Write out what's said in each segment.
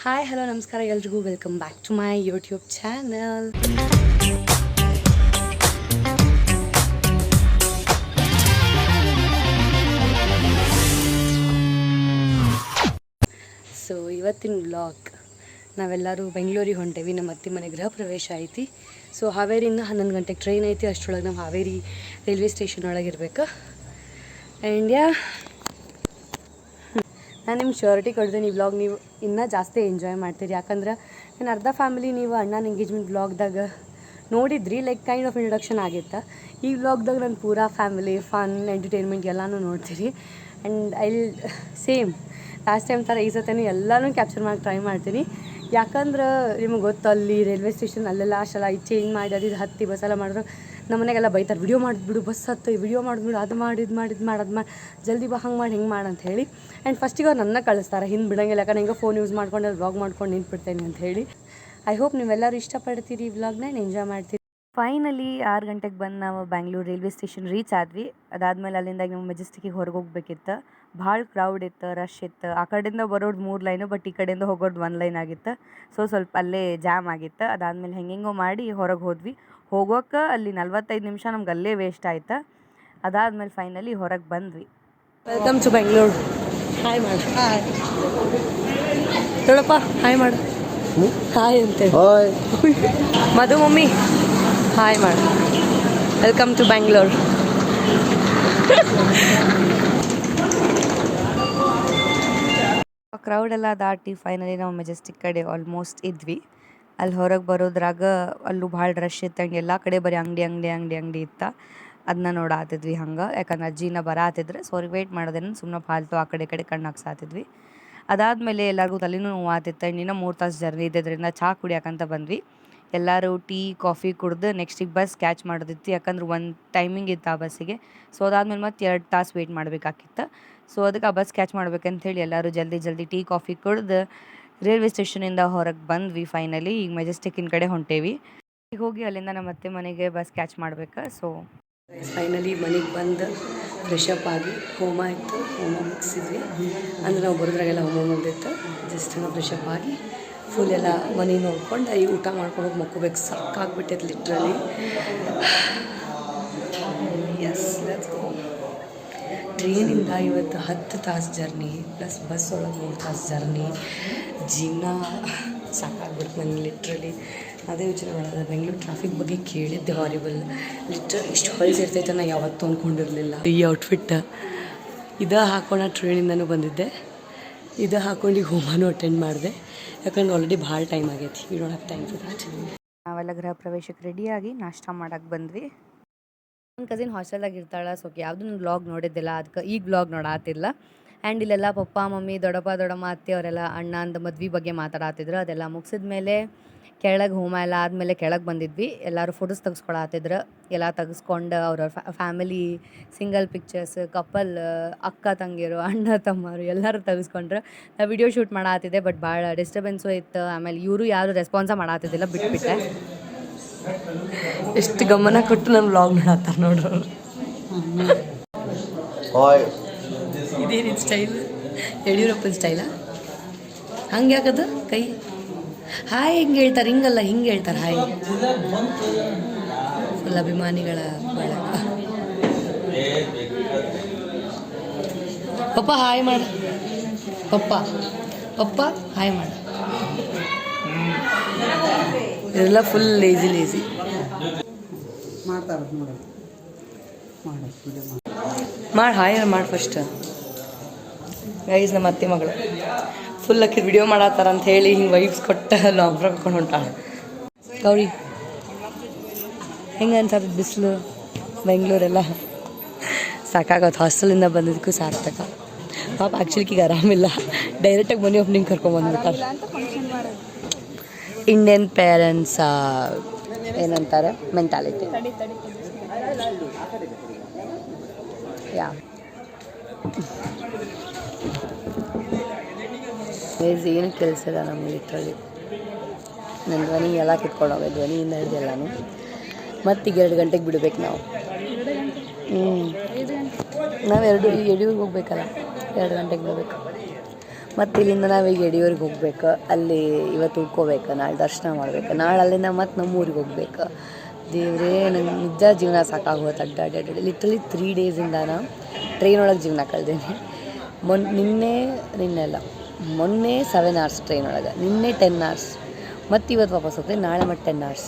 Hi hello ನಮಸ್ಕಾರ ಎಲ್ರಿಗೂ welcome back to my YouTube channel. So ಇವತ್ತಿನ ವ್ಲಾಗ್ ನಾವೆಲ್ಲರೂ ಬೆಂಗಳೂರಿಗೆ ಹೊಂಟೇವಿ. ನಮ್ಮ ಅತ್ತೆ ಮನೆ ಗೃಹ ಪ್ರವೇಶ ಐತಿ. ಸೊ ಹಾವೇರಿಯಿಂದ 11 ಗಂಟೆಗೆ ಟ್ರೈನ್ ಐತಿ. ಅಷ್ಟರೊಳಗೆ ನಾವು ಹಾವೇರಿ ರೈಲ್ವೆ ಸ್ಟೇಷನ್ ಒಳಗೆ ಇರ್ಬೇಕು. ಆ್ಯಂಡ್ ನಾನು ನಿಮ್ಮ ಶ್ಯೂರಿಟಿ ಕೊಡ್ತೀನಿ, ಈ ವ್ಲಾಗ್ ನೀವು ಇನ್ನೂ ಜಾಸ್ತಿ ಎಂಜಾಯ್ ಮಾಡ್ತೀರಿ. ಯಾಕಂದ್ರೆ ನಾನು ಅರ್ಧ ಫ್ಯಾಮಿಲಿ ನೀವು ಅಣ್ಣನ ಎಂಗೇಜ್ಮೆಂಟ್ ವ್ಲಾಗ್ದಾಗ ನೋಡಿದ್ರಿ, ಲೈಕ್ ಕೈಂಡ್ ಆಫ್ ಇಂಟ್ರಡಕ್ಷನ್ ಆಗಿತ್ತು. ಈ ವ್ಲಾಗ್ದಾಗ ನಾನು ಪೂರಾ ಫ್ಯಾಮಿಲಿ ಫನ್ ಎಂಟರ್ಟೈನ್ಮೆಂಟ್ ಎಲ್ಲನೂ ನೋಡ್ತೀರಿ. ಆ್ಯಂಡ್ ಸೇಮ್ ಲಾಸ್ಟ್ ಟೈಮ್ ಥರ ಈ ಸತಿನೂ ಎಲ್ಲನೂ ಕ್ಯಾಪ್ಚರ್ ಮಾಡಿ ಟ್ರೈ ಮಾಡ್ತೀನಿ. ಯಾಕಂದ್ರೆ ನಿಮಗೆ ಗೊತ್ತು, ಅಲ್ಲಿ ರೈಲ್ವೆ ಸ್ಟೇಷನ್ ಅಲ್ಲೆಲ್ಲ ಅಷ್ಟೆಲ್ಲ ಚೇಂಜ್ ಮಾಡಿ ಅದು ಹತ್ತಿ ಬಸ್ಸೆಲ್ಲ ಮಾಡಿದ್ರು ನಮ್ಮ ಮನೆಗೆಲ್ಲ ಬೈತಾರೆ, ವಿಡಿಯೋ ಮಾಡಿಬಿಡು, ಬಸ್ ಹತ್ತು ವಿಡಿಯೋ ಮಾಡಿಬಿಡು, ಅದು ಮಾಡಿ ಇದು ಮಾಡಿ ಜಲ್ದಿ ಬಾ, ಹಂಗೆ ಮಾಡಿ ಹಿಂಗೆ ಮಾಡಿ ಅಂತ ಹೇಳಿ. ಆ್ಯಂಡ್ ಫಸ್ಟಿಗೆ ಅವ್ರು ನನ್ನ ಕಳಿಸ್ತಾರೆ, ಹಿಂದೆ ಬಿಡೋಂಗಿಲ್ಲ. ಯಾಕಂದ್ರೆ ಹಿಂಗೆ ಫೋನ್ ಯೂಸ್ ಮಾಡ್ಕೊಂಡು ಅಲ್ಲಿ ವ್ಲಾಗ್ ಮಾಡ್ಕೊಂಡು ನಿಂತ್ಬಿಡ್ತೇನೆ ಅಂತ ಹೇಳಿ. ಐ ಹೋಪ್ ನೀವೆಲ್ಲರೂ ಇಷ್ಟಪಡ್ತೀರಿ ಈ ವ್ಲಾಗ್ನ, ಎಂಜಾಯ್ ಮಾಡ್ತೀರಿ. ಫೈನಲಿ 6 ಗಂಟೆಗೆ ಬಂದು ನಾವು ಬ್ಯಾಂಗ್ಳೂರು ರೈಲ್ವೆ ಸ್ಟೇಷನ್ ರೀಚ್ ಆದ್ವಿ. ಅದಾದಮೇಲೆ ಅಲ್ಲಿಂದ ನಾವು ಮೆಜೆಸ್ಟಿಕ್ಕಿಗೆ ಹೊರಗೆ ಹೋಗ್ಬೇಕಿತ್ತು. ಭಾಳ ಕ್ರೌಡ್ ಇತ್ತು, ರಶ್ ಇತ್ತು. ಆ ಕಡೆಯಿಂದ ಬರೋದು 3 ಲೈನು, ಬಟ್ ಈ ಕಡೆಯಿಂದ ಹೋಗೋದು 1 ಲೈನ್ ಆಗಿತ್ತು. ಸೊ ಸ್ವಲ್ಪ ಅಲ್ಲೇ ಜಾಮ್ ಆಗಿತ್ತು. ಅದಾದಮೇಲೆ ಹೆಂಗೆಂಗೋ ಮಾಡಿ ಹೊರಗೆ ಹೋದ್ವಿ. ಹೋಗೋಕೆ ಅಲ್ಲಿ 45 ನಿಮಿಷ ನಮ್ಗೆ ಅಲ್ಲೇ ವೇಸ್ಟ್ ಆಯ್ತು. ಅದಾದಮೇಲೆ ಫೈನಲಿ ಹೊರಗೆ ಬಂದ್ವಿ. Welcome to Bengaluru. ಹಾಯ್ ಮಾಡು. ಹಾಯ್ ನೋಡಪ್ಪ, ಹಾಯ್ ಮಾಡು. ಹಾಯ್ ಅಂತೇಳಿ. ಮಧು ಮಮ್ಮಿ ಹಾಯ್ ಮಾಡು. Welcome to Bangalore. ಕ್ರೌಡೆಲ್ಲ ದಾಟಿ ಫೈನಲಿ ನಾವು ಮೆಜೆಸ್ಟಿಕ್ ಕಡೆ ಆಲ್ಮೋಸ್ಟ್ ಇದ್ವಿ. ಅಲ್ಲಿ ಹೊರಗೆ ಬರೋದ್ರಾಗ ಅಲ್ಲೂ ಭಾಳ ರಶ್ ಇತ್ತು. ಹಂಗೆ ಎಲ್ಲ ಕಡೆ ಬರೀ ಅಂಗಡಿ ಇತ್ತು. ಅದನ್ನ ನೋಡಾತಿದ್ವಿ ಹಂಗೆ. ಯಾಕಂದ್ರೆ ಅಜ್ಜಿನ ಬರಾತಿದ್ರೆ ಸೊ ಅವ್ರಿಗೆ ವೆಯ್ಟ್ ಮಾಡೋದೇನು ಸುಮ್ಮನೆ ಫಾಲ್ತು ಆ ಕಡೆ ಕಣ್ಣು ಹಾಕ್ಸಾತಿದ್ವಿ. ಅದಾದಮೇಲೆ ಎಲ್ಲರಿಗೂ ತಲೆನೂ ನೋವಾತಿತ್ತು. ಇನ್ನೂ 3 ತಾಸು ಜರ್ನಿ ಇದ್ದಿದ್ದರಿಂದ ಚಹಾ ಕುಡಿಯೋಕ್ಕಂತ ಬಂದ್ವಿ. ಎಲ್ಲರೂ ಟೀ ಕಾಫಿ ಕುಡ್ದು ನೆಕ್ಸ್ಟಿಗೆ ಬಸ್ ಕ್ಯಾಚ್ ಮಾಡೋದಿತ್ತು. ಯಾಕಂದ್ರೆ ಒಂದು ಟೈಮಿಂಗ್ ಇತ್ತು ಆ ಬಸ್ಸಿಗೆ. ಸೊ ಅದಾದಮೇಲೆ ಮತ್ತೆ 2 ತಾಸು ವೆಯ್ಟ್ ಮಾಡಬೇಕಾಗಿತ್ತು. ಸೊ ಅದಕ್ಕೆ ಆ ಬಸ್ ಕ್ಯಾಚ್ ಮಾಡ್ಬೇಕಂತೇಳಿ ಎಲ್ಲರೂ ಜಲ್ದಿ ಟೀ ಕಾಫಿ ಕುಡ್ದು ರೈಲ್ವೆ ಸ್ಟೇಷನಿಂದ ಹೊರಗೆ ಬಂದ್ವಿ. ಫೈನಲಿ ಈಗ ಮೆಜೆಸ್ಟಿಕ್ಕಿನ ಕಡೆ ಹೊಂಟೇವಿ. ಈಗ ಹೋಗಿ ಅಲ್ಲಿಂದ ನಮ್ಮ ಅತ್ತೆ ಮನೆಗೆ ಬಸ್ ಕ್ಯಾಚ್ ಮಾಡ್ಬೇಕು. ಸೊ ಫೈನಲಿ ಮನೆಗೆ ಬಂದು ಫ್ರೆಶ್ ಅಪ್ ಆಗಿ ಹೋಮ ಇತ್ತು, ಹೋಮ ಮುಗಿಸಿದ್ವಿ. ಅಂದರೆ ನಾವು ಬರೋದ್ರಾಗೆಲ್ಲ ಹೋಮ ಮುಗಿದಿತ್ತು. ಜಸ್ಟ್ ನಾವು ಫ್ರೆಶ್ ಅಪ್ ಆಗಿ ಫುಲ್ ಎಲ್ಲ ಮನೆ ನೋಡ್ಕೊಂಡು ಈ ಊಟ ಮಾಡ್ಕೊಂಡು ಮಕ್ಕೋಬೇಕು. ಸಾಕಾಗ್ಬಿಟ್ಟೈತೆ ಲಿಟ್ರಲಿ. Yes let's go. ಟ್ರೈನಿಂದ ಇವತ್ತು 10 ತಾಸು ಜರ್ನಿ ಪ್ಲಸ್ ಬಸ್ ಒಳಗೆ 3 ತಾಸು ಜರ್ನಿ. ಜೀವನ ಸಾಕಾಗ್ಬಿಡ್ತು ನನಗೆ ಲಿಟ್ರಲಿ. ಅದೇ ಯೋಚನೆ ಮಾಡೋದು, ಬೆಂಗಳೂರು ಟ್ರಾಫಿಕ್ ಬಗ್ಗೆ ಕೇಳಿದ್ದೆ, ಹಾರಿಬಲ್. ಲಿಟ್ರಲಿ ಇಷ್ಟು ಹೊಲಸಿರ್ತೈತೆ ನಾನು ಯಾವತ್ತೂ ಅಂದ್ಕೊಂಡಿರಲಿಲ್ಲ. ಈ ಔಟ್ಫಿಟ್ ಇದು ಹಾಕೊಂಡು ಟ್ರೈನಿಂದನೂ ಬಂದಿದ್ದೆ, ಇದು ಹಾಕೊಂಡು ಹೋಮನೂ ಅಟೆಂಡ್ ಮಾಡಿದೆ. ಯಾಕಂದ್ರೆ ಆಲ್ರೆಡಿ ಭಾಳ ಟೈಮ್ ಆಗೈತಿ. We don't have time for that. ನಾವೆಲ್ಲ ಗೃಹ ಪ್ರವೇಶಕ್ಕೆ ರೆಡಿಯಾಗಿ ನಾಷ್ಟ ಮಾಡೋಕ್ಕೆ ಬಂದ್ವಿ. ನನ್ನ ಕಸಿನ್ ಹಾಸ್ಟೆಲ್ದಾಗ ಇರ್ತಾಳೆ. ಸೊ ಯಾವುದೂ ನಾನು ವ್ಲಾಗ್ ನೋಡಿದ್ದಿಲ್ಲ, ಅದಕ್ಕೆ ಈಗ ವ್ಲಾಗ್ ನೋಡಾತಿಲ್ಲ. ಆ್ಯಂಡ್ ಇಲ್ಲೆಲ್ಲ ಪಪ್ಪ ಮಮ್ಮಿ ದೊಡ್ಡಪ್ಪ ದೊಡ್ಡಮ್ಮ ಅತ್ತೆ ಅವರೆಲ್ಲ ಅಣ್ಣ ಅಂದ ಮದ್ವೆ ಬಗ್ಗೆ ಮಾತಾಡತ್ತಿದ್ರು. ಅದೆಲ್ಲ ಮುಗಿಸಿದ ಮೇಲೆ ಕೆಳಗೆ ಹೋಮ ಎಲ್ಲ ಆದಮೇಲೆ ಕೆಳಗೆ ಬಂದಿದ್ವಿ. ಎಲ್ಲರೂ ಫೋಟೋಸ್ ತೆಗೆಸ್ಕೊಳತ್ತಿದ್ರು. ಎಲ್ಲ ತೆಗೆಸ್ಕೊಂಡು ಅವ್ರ ಫ್ಯಾಮಿಲಿ ಸಿಂಗಲ್ ಪಿಕ್ಚರ್ಸ್, ಕಪಲ್, ಅಕ್ಕ ತಂಗಿಯರು, ಅಣ್ಣ ತಮ್ಮರು ಎಲ್ಲರೂ ತೆಗೆಸ್ಕೊಂಡ್ರು. ನಾವು ವಿಡಿಯೋ ಶೂಟ್ ಮಾಡತ್ತಿದ್ದೆ, ಬಟ್ ಭಾಳ ಡಿಸ್ಟರ್ಬೆನ್ಸು ಇತ್ತು. ಆಮೇಲೆ ಇವರು ಯಾರು ರೆಸ್ಪಾನ್ಸ ಮಾಡತ್ತಿದ್ದಿಲ್ಲ, ಬಿಟ್ಬಿಟ್ಟೆ. ಎಷ್ಟು ಗಮನ ಕೊಟ್ಟು ನಾನು ವ್ಲಾಗ್ ಮಾಡತ್ತಾರೆ ನೋಡ್ರು. ಇದೇನಿದು ಸ್ಟೈಲ್? ಯಡಿಯೂರಪ್ಪನ ಸ್ಟೈಲಾ? ಹಂಗೆ ಯಾಕದು ಕೈ ಹಾಯ್ ಹಿಂಗೆ ಹೇಳ್ತಾರೆ, ಹಿಂಗಲ್ಲ ಹಿಂಗೆ ಹೇಳ್ತಾರೆ ಹಾಯ್. ಫುಲ್ ಅಭಿಮಾನಿಗಳ ಬಳಗ. ಪಪ್ಪ ಹಾಯ್ ಮಾಡು. ಪಪ್ಪ ಹಾಯ್ ಮಾಡು. ಇದೆಲ್ಲ ಫುಲ್ ಲೇಜಿ ಮಾಡಿ ಹಾಯ್ ಮಾಡಿ ಫಸ್ಟ್. ಗೈಸ್ ನಮ್ಮ ಅತ್ತೆ ಮಗಳು ಫುಲ್ ಅಕ್ಕಿ ವಿಡಿಯೋ ಮಾಡತ್ತಾರ ಅಂತ ಹೇಳಿ ಹಿಂಗೆ ವೈಬ್ಸ್ ಕೊಟ್ಟು ಲಾಂಗ್ ಫ್ರಾಕ್ ಹಾಕೊಂಡು ಹೊಂಟಾಳ. ಗೌರಿ ಹೆಂಗೆ ಅನ್ಸತ್ತೆ ಬಿಸಿಲು ಬೆಂಗಳೂರೆಲ್ಲ? ಸಾಕಾಗತ್ತೆ. ಹಾಸ್ಟೆಲಿಂದ ಬಂದಿದ್ದಕ್ಕೂ ಸಾರ್ಥಕ. ಪಾಪ ಆ್ಯಕ್ಚುಲಿ ಈಗ ಆರಾಮಿಲ್ಲ, ಡೈರೆಕ್ಟಾಗಿ ಮನೆ ಓಪನಿಂಗ್ ಕರ್ಕೊಂಡ್ಬಂದ್ಬಿಡ್ತಾರೆ. ಇಂಡಿಯನ್ ಪೇರೆಂಟ್ಸ್ ಏನಂತಾರೆ ಮೆಂಟಾಲಿಟಿ. ಯಾ ಏನು ಕೆಲಸ ಇಲ್ಲ ನಮಗೆ ಲಿಟ್ರಲಿ. ನನ್ನ ಧ್ವನಿ ಎಲ್ಲ ಕಿತ್ಕೊಂಡೋಗ, ಧ್ವನಿಯಿಂದ ಹಿಡ್ದೆಲ್ಲನೂ. ಮತ್ತೀಗ 2 ಗಂಟೆಗೆ ಬಿಡ್ಬೇಕು ನಾವು. ನಾವು ಯಡಿಯೂರಿಗೆ ಹೋಗ್ಬೇಕಲ್ಲ, 2 ಗಂಟೆಗೆ ಬಿಡಬೇಕು. ಮತ್ತು ಇಲ್ಲಿಂದ ನಾವೀಗ ಯಡಿಯೂರಿಗೆ ಹೋಗ್ಬೇಕು. ಅಲ್ಲಿ ಇವತ್ತು ಉಳ್ಕೋಬೇಕು, ನಾಳೆ ದರ್ಶನ ಮಾಡ್ಬೇಕು, ನಾಳೆ ಅಲ್ಲಿಂದ ಮತ್ತು ನಮ್ಮೂರಿಗೆ ಹೋಗ್ಬೇಕು. ದೇವರೇ ನಂಗೆ ನಿಜ ಜೀವನ ಸಾಕಾಗೋದು ಅಡ್ಡಾಡಿ ಲಿಟ್ರಲಿ 3 ಡೇಸಿಂದ ನಾನು ಟ್ರೈನ್ ಒಳಗೆ ಜೀವನ ಕಳೆದೇನೆ. ನಿನ್ನೆ ಅಲ್ಲ ಮೊನ್ನೆ 7 hours ಟ್ರೈನ್ ಒಳಗೆ, ನಿನ್ನೆ 10 hours, ಮತ್ತು ಇವತ್ತು ವಾಪಸ್ ಹೋಗ್ತೇನೆ, ನಾಳೆ ಮತ್ತು 10 hours.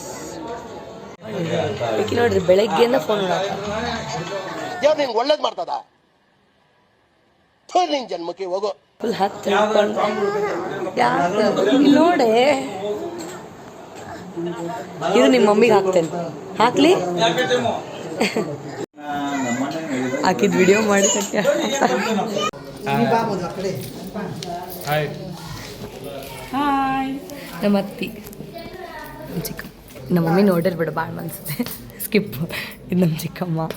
ಈಗ ನೋಡ್ರಿ ಬೆಳಗ್ಗೆಯಿಂದ ಫೋನ್ ನೋಡಕ್ಕೆ ಒಳ್ಳೇದು ಮಾಡ್ತದ ನಿನ್ ಜನ್ಮಕ್ಕೆ ಹೋಗೋ ಫುಲ್ ಹತ್ತು ನೋಡೆ. ಇದು ನಿಮ್ಮ ಮಮ್ಮಿಗೆ ಹಾಕ್ತೇನೆ, ಹಾಕ್ಲಿ ಹಾಕಿದ್ ವಿಡಿಯೋ ಮಾಡಿ ಹಾಯ್ ನಮ್ಮ ಅತ್ತಿ ಚಿಕ್ಕ ನಮ್ಮ ಮಮ್ಮಿ ನೋಡಿರ್ಬಿಡ ಭಾಳ ಅನ್ಸುತ್ತೆ, ಸ್ಕಿಪ್. ಇದು ನಮ್ಮ ಚಿಕ್ಕಮ್ಮ.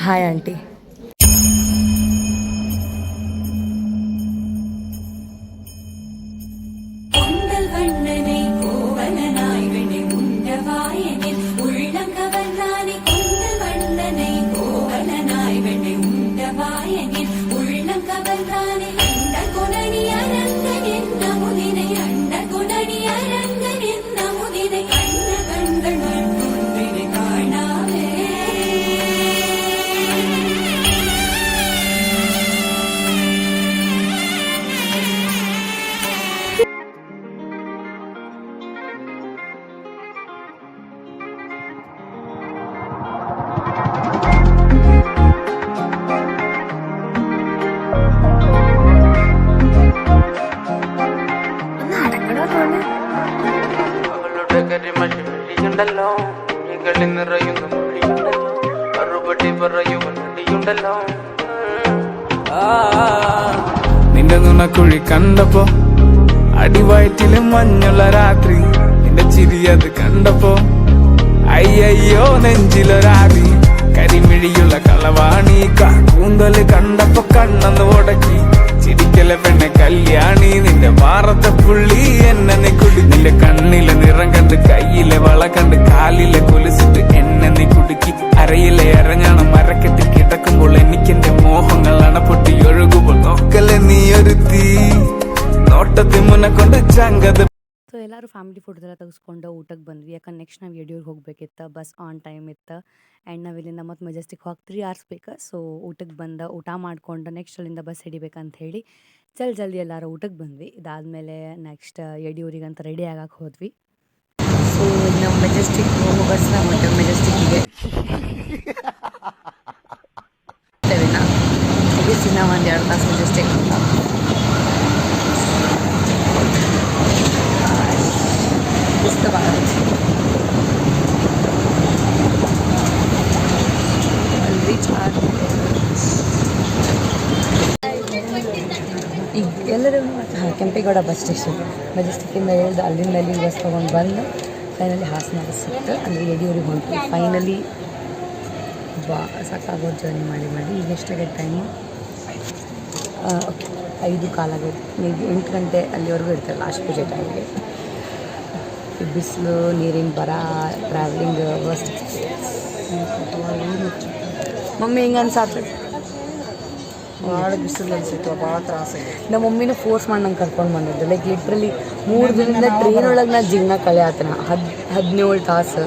Hi aunty. നിന്റെ നുണക്കുഴി കണ്ടപ്പോ അടിവയറ്റില് മഞ്ഞുള്ള രാത്രി, നിന്റെ ചിരി അത് കണ്ടപ്പോ അയ്യോ നെഞ്ചിലൊരാതി, കരിമിഴിയുള്ള കളവാണി, കൂന്തല് കണ്ടപ്പോ കണ്ണന്ന് ഉടക്കി, ചിരിക്കല പെണ്ണെ കല്യാണി, നിന്റെ മാറത്തെ പുള്ളി എന്നെ നീ കുടി, നിന്റെ കണ്ണിലെ നിറം കണ്ട് കയ്യിലെ വള കണ്ട് കാലിലെ കൊലുസിട്ട് എന്നെ നീ കുടുക്കി, അരയിലെ അരഞ്ഞാണം മരക്കെട്ടി കിടക്കുമ്പോൾ എനിക്കെന്റെ മോഹങ്ങൾ അണപ്പൊട്ടി ഒഴുകുമ്പോൾ നോക്കലെ നീ ഒരു തീ ನೋಟತಿ ಮುನ್ನ ಕೊಂಡು ಚಂಗದ. ಸೊ ಎಲ್ಲರೂ ಫ್ಯಾಮಿಲಿ ಫೋಟೋದೆಲ್ಲ ತೆಗೆಸ್ಕೊಂಡು ಊಟಕ್ಕೆ ಬಂದ್ವಿ. ಯಾಕಂದ್ರೆ ನೆಕ್ಸ್ಟ್ ನಾವು ಯಡಿಯೂರಿಗೆ ಹೋಗ್ಬೇಕಿತ್ತು, ಬಸ್ ಆನ್ ಟೈಮ್ ಇತ್ತು. ಆ್ಯಂಡ್ ನಾವು ಇಲ್ಲಿಂದ ಮತ್ತು ಮೆಜೆಸ್ಟಿಕ್ ಹೋಗಿ 3 hours ಬೇಕು. ಸೊ ಊಟಕ್ಕೆ ಊಟ ಮಾಡ್ಕೊಂಡು ನೆಕ್ಸ್ಟ್ ಅಲ್ಲಿಂದ ಬಸ್ ಹಿಡಿಬೇಕಂತ ಹೇಳಿ ಜಲ್ದಿ ಎಲ್ಲರೂ ಊಟಕ್ಕೆ ಬಂದ್ವಿ. ಇದಾದಮೇಲೆ ನೆಕ್ಸ್ಟ್ ಯಡಿಯೂರಿಗಂತ ರೆಡಿ ಆಗಕ್ಕೆ ಹೋದ್ವಿ. ಸೊ ನಾವು ಮೆಜೆಸ್ಟಿಕ್ ಹೋಗೋ ಬಸ್ನ ಹೊಂಟೇವೆ ಮೆಜೆಸ್ಟಿಕ್ಕಿಗೆ. ಚಿನ್ನ 1-2 ತಾಸು ಮೆಜೆಸ್ಟಿಕ್ ಎಲ್ಲರೂ ಕೆಂಪೇಗೌಡ ಬಸ್ ಸ್ಟೇಷನ್, ಮೆಜೆಸ್ಟಿಕ್ಕಿಂದ ಇಳಿದು ಅಲ್ಲಿಂದ ಅಲ್ಲಿಗೆ ಬಸ್ ತೊಗೊಂಡು ಬಂದು ಫೈನಲಿ ಹಾಸನ ಬಸ್ ಸಿಕ್ತು. ಅಂದರೆ ಯಡಿಯೂರಿಗೆ ಹೊಂಟು ಫೈನಲಿ. ಸಾಕಾಗೋದು ಜರ್ನಿ ಮಾಡಿ ಈಗ ಎಷ್ಟಾಗೈತೆ ಟೈಮು? 5:15 ಆಗೈತೆ. ಮೇ ಬಿ 8 ಗಂಟೆ ಅಲ್ಲಿವರೆಗೂ ಇರ್ತಾರೆ ಲಾಸ್ಟ್ ಪೂಜೆ ಟೈಮ್ಗೆ. ಬಿಸಿಲು, ನೀರಿನ ಬರ, ಟ್ರಾವೆಲಿಂಗ್ ವರ್ಸ್ಟ್ ಎಕ್ಸ್ಪೀರಿಯನ್ಸ್. ಮಮ್ಮಿ ಹೆಂಗೆ ಅನ್ಸಾತ್ರ? ಭಾಳ ಬಿಸಿಲು ಅನ್ಸಿತ್ತು, ಭಾಳ ತ್ರಾಸಾಗಿ. ನಮ್ಮ ಮಮ್ಮಿನೂ ಫೋರ್ಸ್ ಮಾಡಿ ನಂಗೆ ಕರ್ಕೊಂಡು ಬಂದಿದ್ದೆ. ಲೈಕ್ ಲಿಟ್ರಲಿ 3 ದಿನದಿಂದ ಟ್ರೈನ್ ಒಳಗೆ ನಾನು ಜೀವನ ಕಳೆಯತ್ತನ 17 ತಾಸು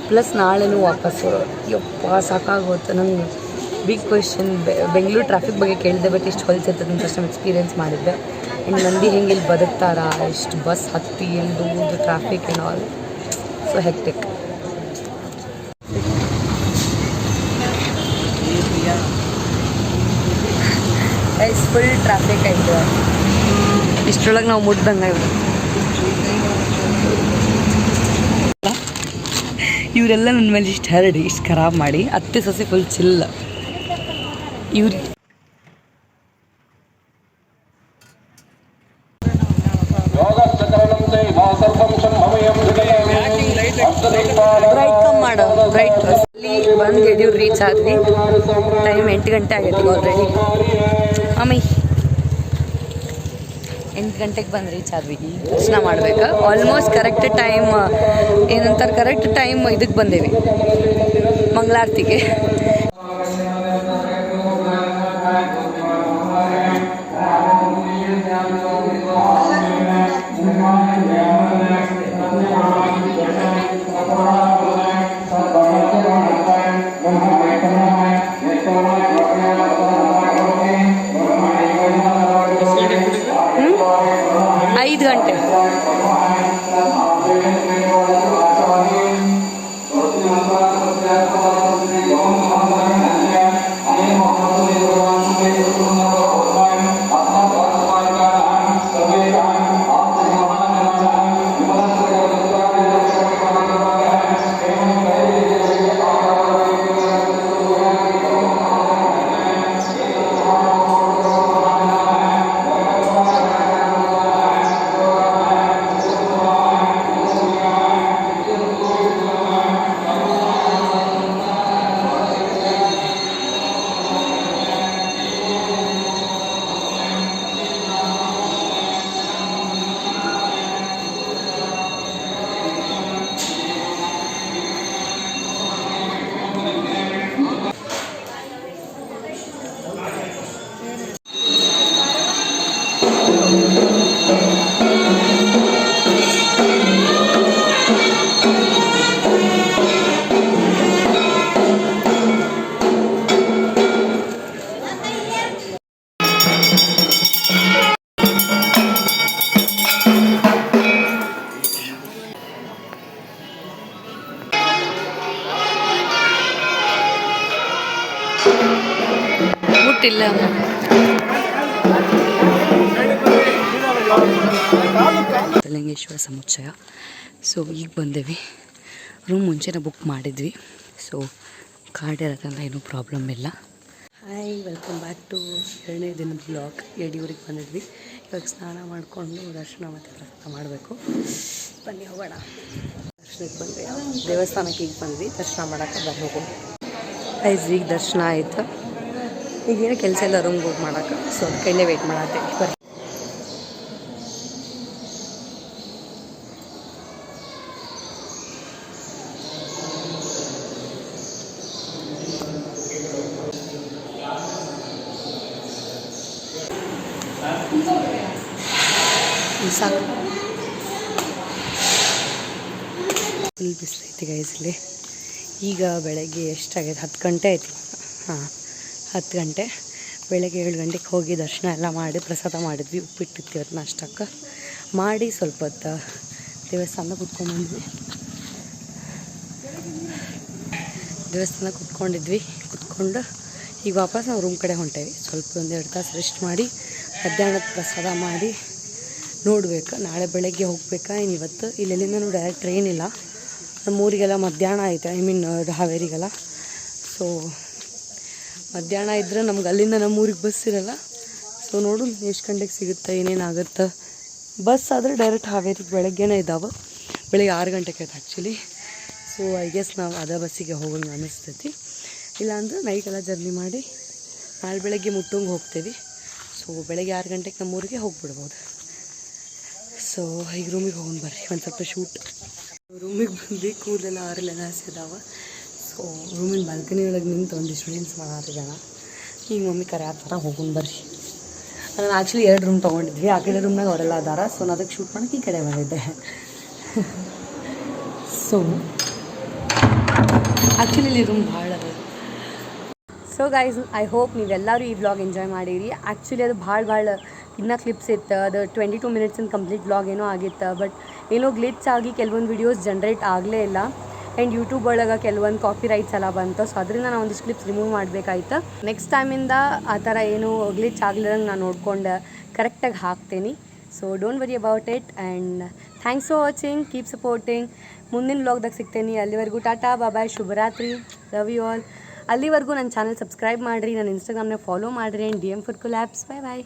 ಪ್ಲಸ್ ನಾಳೆನೂ ವಾಪಸ್ಸು. ಯಪ್ಪ ಸಾಕಾಗೋತ್ತು ನಂಗೆ. ಬಿಗ್ ಕ್ವೆಶ್ಚನ್, ಬೆಂಗಳೂರು ಟ್ರಾಫಿಕ್ ಬಗ್ಗೆ ಕೇಳಿದೆ, ಬಟ್ ಇಷ್ಟು ಹೊಲ್ಸಿರ್ತದೆ ಅಂತ ಅಷ್ಟು ಎಕ್ಸ್ಪೀರಿಯೆನ್ಸ್ ಮಾಡಿದ್ದೆ. ಇನ್ನು ಮಂದಿ ಹೆಂಗೆ ಇಲ್ಲಿ ಬದುಕ್ತಾರ, ಇಷ್ಟು ಬಸ್ ಹತ್ತಿ ಇಲ್ಲಿ ದೂರದು traffic and all. So hectic. Full traffic ಆಯಿತು. ಇಷ್ಟರೊಳಗೆ ನಾವು ಮುಟ್ದಂಗೆ ಇವರು ಇವರೆಲ್ಲ ನನ್ನ ಮೇಲೆ ಇಷ್ಟು ಹರಡಿ ಇಷ್ಟು ಖರಾಬ್ ಮಾಡಿ ಅತ್ತೆ ಸೊಸೆ ಫುಲ್ ಚಿಲ್ಲ ಇವ್ರಿ. ಬ್ರೈಟ್ ಕಮ್ ಮಾಡೋ ಬ್ರೈಟ್ ಅಲ್ಲಿ ಬಂದು ಯಡಿಯೂರು ರೀಚ್ ಆದ್ವಿ. ಟೈಮ್ 8 ಗಂಟೆ ಆಗೈತಿ ಆಲ್ರೆಡಿ. ಆಮೇಲೆ 8 ಗಂಟೆಗೆ ಬಂದು ರೀಚ್ ಆದ್ವಿ. ದರ್ಶನ ಮಾಡ್ಬೇಕು. ಆಲ್ಮೋಸ್ಟ್ ಕರೆಕ್ಟ್ ಟೈಮ್ ಏನಂತಾರೆ, ಕರೆಕ್ಟ್ ಟೈಮ್ ಇದಕ್ಕೆ ಬಂದೇವಿ ಮಂಗಳಾರತಿಗೆ. 5 ಗಂಟೆ. ಮುಟ್ಟಿಲ್ಲ. ಲಿಂಗೇಶ್ವರ ಸಮುಚ್ಚಯ. ಸೊ ಈಗ ಬಂದೇವಿ. ರೂಮ್ ಮುಂಚೆನೇ ಬುಕ್ ಮಾಡಿದ್ವಿ. ಸೊ ಕಾರ್ಡ್ ಇರೋದ್ರಿಂದ ಏನೂ ಪ್ರಾಬ್ಲಮ್ ಇಲ್ಲ. ಹಾಯ್, ವೆಲ್ಕಮ್ ಬ್ಯಾಕ್ ಟು 2ನೇ ದಿನದ ಬ್ಲಾಗ್. ಯಡಿಯೂರಿಗೆ ಬಂದಿದ್ವಿ. ಇವಾಗ ಸ್ನಾನ ಮಾಡಿಕೊಂಡು ದರ್ಶನ ಮತ್ತು ಪ್ರಸಾದ ಮಾಡಬೇಕು. ಬನ್ನಿ ಹೋಗೋಣ. ದರ್ಶನಕ್ಕೆ ಬಂದ್ವಿ. ದೇವಸ್ಥಾನಕ್ಕೆ ಈಗ ಬಂದ್ವಿ. ದರ್ಶನ ಮಾಡೋಕ್ಕೆ ಬರಬೇಕು. ಈಗ ದರ್ಶನ ಆಯಿತು. ಈಗೇನು ಕೆಲಸ ಇಲ್ಲ ರೂಮ್ಗೆ ಹೋಗಿ ಮಾಡೋಕ್ಕೆ. ಸೊ ಅದಕ್ಕೆ ವೆಯ್ಟ್ ಮಾಡತ್ತೀವಿ. ಬರ್ರಿ. ಸಾಕು. ಫುಲ್ ಬಿಸಿಲೈತಿ ಗೈಸ್ ಇಲ್ಲಿ. ಈಗ ಬೆಳಗ್ಗೆ ಎಷ್ಟಾಗಿದೆ? 10 ಗಂಟೆ ಆಯ್ತು. ಹಾಂ, 10 ಗಂಟೆ. ಬೆಳಗ್ಗೆ 7 ಗಂಟೆಗೆ ಹೋಗಿ ದರ್ಶನ ಎಲ್ಲ ಮಾಡಿ ಪ್ರಸಾದ ಮಾಡಿದ್ವಿ. ಉಪ್ಪಿಟ್ಟಿತ್ತು ಇವತ್ತು ನಾಷ್ಟಕ್ಕೆ. ಮಾಡಿ ಸ್ವಲ್ಪ ಹೊತ್ತು ದೇವಸ್ಥಾನ ಕುತ್ಕೊಂಡ್ಬಂದ್ವಿ. ದೇವಸ್ಥಾನ ಕುತ್ಕೊಂಡು ಈಗ ವಾಪಸ್ ನಾವು ರೂಮ್ ಕಡೆ ಹೊಂಟೇವಿ. ಸ್ವಲ್ಪ 1-2 ತಾಸು ರೆಸ್ಟ್ ಮಾಡಿ ಮಧ್ಯಾಹ್ನದ ಪ್ರಸಾದ ಮಾಡಿ ನೋಡಬೇಕು. ನಾಳೆ ಬೆಳಗ್ಗೆ ಹೋಗ್ಬೇಕಾ ಇನ್ನು ಇವತ್ತು? ಇಲ್ಲೆಲ್ಲಿಂದನೂ ಡೈರೆಕ್ಟ್ ಟ್ರೈನ್ ಇಲ್ಲ. ನಮ್ಮೂರಿಗೆಲ್ಲ ಮಧ್ಯಾಹ್ನ ಐತೆ. ಹಾವೇರಿಗೆಲ್ಲ. ಸೊ ಮಧ್ಯಾಹ್ನ ಇದ್ದರೆ ನಮ್ಗೆ ಅಲ್ಲಿಂದ ನಮ್ಮೂರಿಗೆ ಬಸ್ ಇರೋಲ್ಲ. ಸೊ ನೋಡು ಎಷ್ಟು ಗಂಟೆಗೆ ಸಿಗುತ್ತೆ, ಏನೇನಾಗುತ್ತೆ. ಬಸ್ ಆದರೆ ಡೈರೆಕ್ಟ್ ಹಾವೇರಿಗೆ ಬೆಳಗ್ಗೆನೇ ಇದ್ದಾವೆ. ಬೆಳಗ್ಗೆ 6 ಗಂಟೆಗೆ ಐತೆ ಆ್ಯಕ್ಚುಲಿ. ಸೊ ಐ ಗೆಸ್ ನಾವು ಅದೇ ಬಸ್ಸಿಗೆ ಹೋಗೋಂಗೆ ಅನ್ನಿಸ್ತೈತಿ. ಇಲ್ಲಾಂದ್ರೆ ನೈಟೆಲ್ಲ ಜರ್ನಿ ಮಾಡಿ ನಾಳೆ ಬೆಳಗ್ಗೆ ಮುಟ್ಟಂಗೆ ಹೋಗ್ತೀವಿ. ಸೊ ಬೆಳಗ್ಗೆ 6 ಗಂಟೆಗೆ ನಮ್ಮೂರಿಗೆ ಹೋಗ್ಬಿಡ್ಬೋದು. ಸೊ ಈಗ ರೂಮಿಗೆ ಹೋಗೋಣ ಬರ್ರಿ. ಒಂದು ಸ್ವಲ್ಪ ಶೂಟ್. ರೂಮಿಗೆ ಬಂದು ಕೂದಲೆಲ್ಲ ಆರೆಲ್ಲ ಹಸಿದಾವೆ. ಸೊ ರೂಮಿನ ಬಾಲ್ಕನಿ ಒಳಗೆ ನಿಂತು ಒಂದಿಷ್ಟು ರೀಲ್ಸ್ ಮಾಡಾರ ಜನ. ಈಗ ಮಮ್ಮಿ ಕರೆ ಆ ಥರ ಹೋಗೋಣ ಬರ್ರಿ. ನಾನು ಆ್ಯಕ್ಚುಲಿ 2 ರೂಮ್ ತೊಗೊಂಡಿದ್ವಿ. ಆ ಕಡೆ ರೂಮ್ನಾಗ ಅವರೆಲ್ಲ ಅದಾರ. ಸೊ ನಾನು ಅದಕ್ಕೆ ಶೂಟ್ ಮಾಡೋಕ್ಕೆ ಈ ಕಡೆ ಬಂದಿದ್ದೆ. ಸೊ ಆ್ಯಕ್ಚುಲಿ ಇಲ್ಲಿ ರೂಮ್ ಭಾಳ ಅದ. ಸೊ ಗೈಸ್, ಐ ಹೋಪ್ ನೀವೆಲ್ಲರೂ ಈ ವ್ಲಾಗ್ ಎಂಜಾಯ್ ಮಾಡಿರಿ. ಆ್ಯಕ್ಚುಲಿ ಅದು ಭಾಳ ಇನ್ನೂ ಕ್ಲಿಪ್ಸ್ ಇತ್ತು. ಅದು 22 ಮಿನಿಟ್ಸಿನ ಕಂಪ್ಲೀಟ್ ವ್ಲಾಗ್ ಏನೋ ಆಗಿತ್ತು. ಬಟ್ ಏನೋ ಗ್ಲಿಚ್ ಆಗಿ ಕೆಲವೊಂದು ವೀಡಿಯೋಸ್ ಜನ್ರೇಟ್ ಆಗಲೇ ಇಲ್ಲ. ಆ್ಯಂಡ್ ಯೂಟ್ಯೂಬ್ ಒಳಗೆ ಕೆಲವೊಂದು ಕಾಪಿ ರೈಟ್ಸ್ ಎಲ್ಲ ಬಂತು. ಸೊ ಅದರಿಂದ ನಾನು ಒಂದಿಷ್ಟು ಕ್ಲಿಪ್ಸ್ ರಿಮೂವ್ ಮಾಡಬೇಕಾಯ್ತು. ನೆಕ್ಸ್ಟ್ ಟೈಮಿಂದ ಆ ಥರ ಏನು ಗ್ಲಿಚ್ ಆಗ್ಲಿರಂಗೆ ನಾನು ನೋಡ್ಕೊಂಡು ಕರೆಕ್ಟಾಗಿ ಹಾಕ್ತೀನಿ. So don't worry about it. And thanks for watching. Keep supporting. ಮುಂದಿನ ವ್ಲಾಗ್ದಾಗ ಸಿಗ್ತೇನೆ. ಅಲ್ಲಿವರೆಗೂ ಟಾಟಾ, ಬಾಯ್, ಶುಭರಾತ್ರಿ. Love you all. ಅಲ್ಲಿವರೆಗೂ ನನ್ನ ಚಾನಲ್ ಸಬ್ಸ್ಕ್ರೈಬ್ ಮಾಡಿರಿ. ನನ್ನ ಇನ್ಸ್ಟಾಗ್ರಾಮ್ನಾಗ ಫಾಲೋ ಮಾಡಿರಿ. And DM for collabs. Bye.